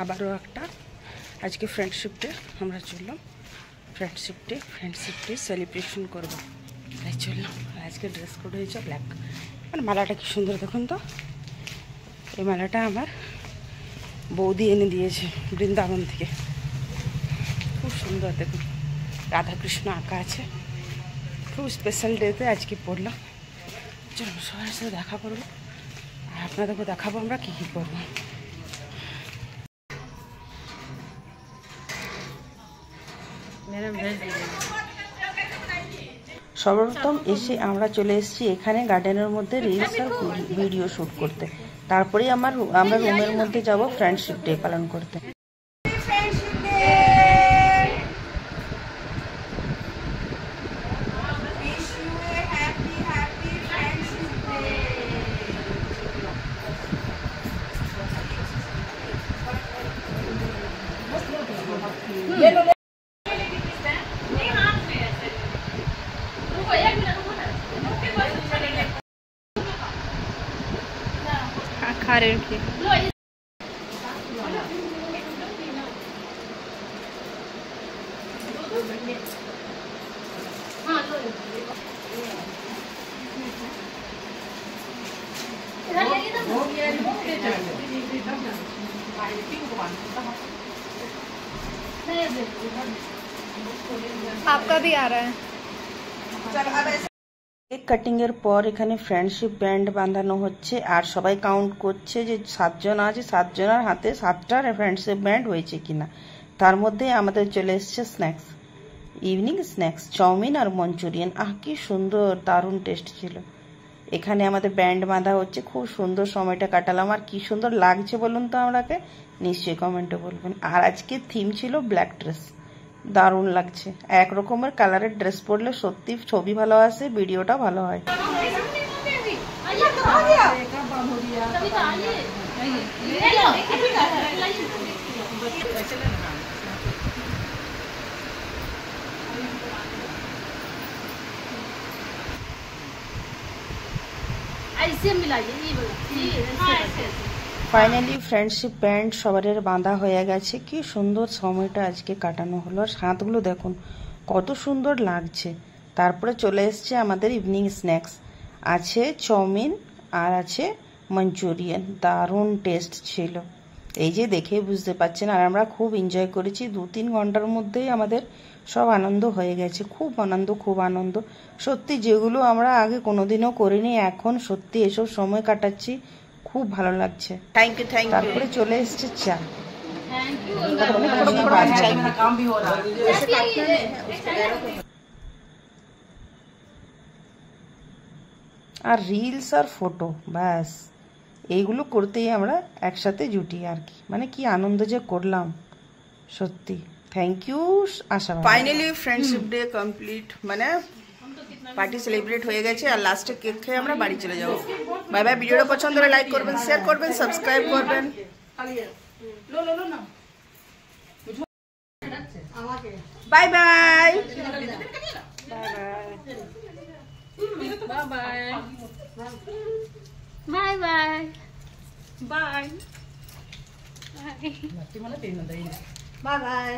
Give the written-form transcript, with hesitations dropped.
আবারও একটা আজকে ফ্রেন্ডশিপ ডে আমরা চললাম ফ্রেন্ডশিপ ডে সেলিব্রেশন করবো তাই চললাম। আজকে ড্রেস কোড হয়েছে ব্ল্যাক। মানে মালাটা কি সুন্দর দেখুন তো, এই মালাটা আমার বৌদি এনে দিয়েছে বৃন্দাবন থেকে, খুব সুন্দর দেখুন, রাধাকৃষ্ণ আঁকা আছে। খুব স্পেশাল ডেতে আজকে পড়লাম। চলো সবার সাথে দেখা করবো আর আপনাদেরকে দেখাবো আমরা কী কী করবো। সর্বপ্রথম এসে আমরা চলে এসেছি এখানে গার্ডেনের মধ্যে রিলস আর ভিডিও শ্যুট করতে। তারপরেই আমরা রুমের মধ্যে যাব ফ্রেন্ডশিপ ডে পালন করতে। खा रहे हैं आपका भी आ रहा है। কেক কাটিং এর পর এখানে ফ্রেন্ডশিপ ব্যান্ড বাঁধানো হচ্ছে আর সবাই কাউন্ট করছে যে 7 জন আছে, 7 জনের হাতে 7টা ফ্রেন্ডশিপ ব্যান্ড হয়েছে কিনা। তার মধ্যে আমাদের চলে এসছে স্ন্যাক্স, ইভিনিং স্ন্যাক্স, চাউমিন আর মঞ্চুরিয়ান। কি সুন্দর, দারুণ টেস্ট ছিল। এখানে আমাদের ব্যান্ড বাঁধা হচ্ছে, খুব সুন্দর সময়টা কাটালাম। আর কি সুন্দর লাগছে বলুন তো আমাকে, নিশ্চয়ই কমেন্টে বলবেন। আর আজকে থিম ছিল ব্ল্যাক ড্রেস, দারুণ লাগছে। এক রকমের কালারের ড্রেস পরলে সত্যি ছবি ভালো আসে, ভিডিওটা ভালো হয়। ফাইনালি ফ্রেন্ডশিপ ব্যান্ড সবার বাঁধা হয়ে গেছে। কি সুন্দর সময়টা আজকে কাটানো হলো। আর হাতগুলো দেখুন কত সুন্দর লাগছে। তারপরে চলে এসছে আমাদের ইভিনিং স্ন্যাক্স, আছে চাউমিন আর আছে মঞ্চুরিয়ান, দারুণ টেস্ট ছিল। এই যে দেখে বুঝতে পারছেন। আর আমরা খুব এনজয় করেছি। 2-3 ঘন্টার মধ্যেই আমাদের সব আনন্দ হয়ে গেছে। খুব আনন্দ সত্যি, যেগুলো আমরা আগে কোনোদিনও করিনি, এখন সত্যি এসব সময় কাটাচ্ছি, খুব ভালো লাগছে। Thank you. তারপরে চলে এসছে চা। আর রিলস আর ফটো, ব্যাস এইগুলো করতেই আমরা একসাথে জুটি আর কি। মানে কি আনন্দ যে করলাম সত্যি। Thank you Asha. Finally friendship day complete, মানে পার্টি সেলিব্রেট হয়ে গেছে। আর লাস্টে কেক খেয়ে আমরা বাড়ি চলে যাবো। Bye bye. ভিডিওটা পছন্দ হলে লাইক করবেন, শেয়ার করবেন, সাবস্ক্রাইব করবেন। Bye bye. Bye bye.